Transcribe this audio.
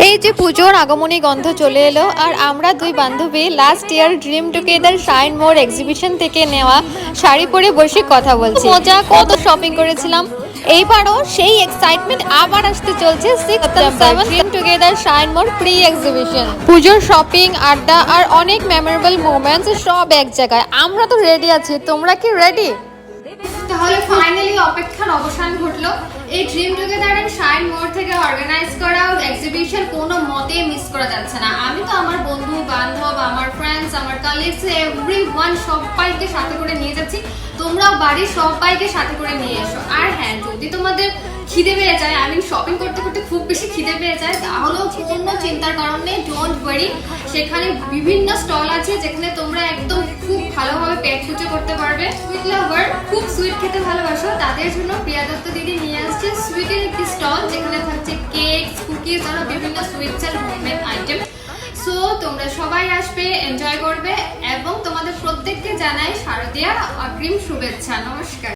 এই যে পুজোর আগমনী গন্ধ চলে এলো আর আমরা দুই বান্ধবী last year dream together shine more exhibition থেকে নেওয়া শাড়ি পরে বসে কথা বলছি। মজা, কত শপিং করেছিলাম। এইবারও সেই এক্সাইটমেন্ট আবার আসতে চলছে 6th ড্রিম টুগেদার শাইন মোর প্রি এক্সিবিশন। পুজোর শপিং, আড্ডা আর অনেক মেমোরেবল মোমেন্টস সব এক জায়গায়। আমরা তো রেডি আছি, তোমরা কি রেডি? তাহলে ফাইনালি অপেক্ষার অবসান ঘটলো। এই ড্রিম টুগেদার এন্ড শাইন মোর থেকে অর্গানাইজ করা এক্সিবিশন কোনো মতে মিস করা যাচ্ছে না। আমি তো আমার বন্ধু বান্ধব, আমার ফ্রেন্ডস, আমার কালিগস, এভরিওয়ান সবাইকে সাথে করে নিয়ে যাচ্ছি। তোমরাও বাড়ির সবাইকে সাথে করে নিয়ে এসো। আর হ্যাঁ, যদি তোমাদের খিদে পেয়ে যায়, শপিং করতে করতে খুব বেশি খিদে পেয়ে যায়, তাহলেও কোনো চিন্তার কারণ নেই, ডোন্ট ওয়ারি। সেখানে বিভিন্ন স্টল আছে যেখানে তোমরা একদম খুব ভালোভাবে পেট পুজো করতে পারবে। সুইট লাভার, খুব সুইট খেতে ভালোবাসো, তাদের জন্য প্রিয়া দত্ত দিদি নিয়ে আসছে সুইটের একটি স্টল, যেখানে থাকছে কেকস, কুকিজ আর বিভিন্ন সুইটস আর হোমমেড আইটেম। সো তোমরা সবাই আসবে, এনজয় করবে এবং তোমাদের প্রত্যেককে জানাই শারদীয়ার অগ্রিম শুভেচ্ছা। নমস্কার।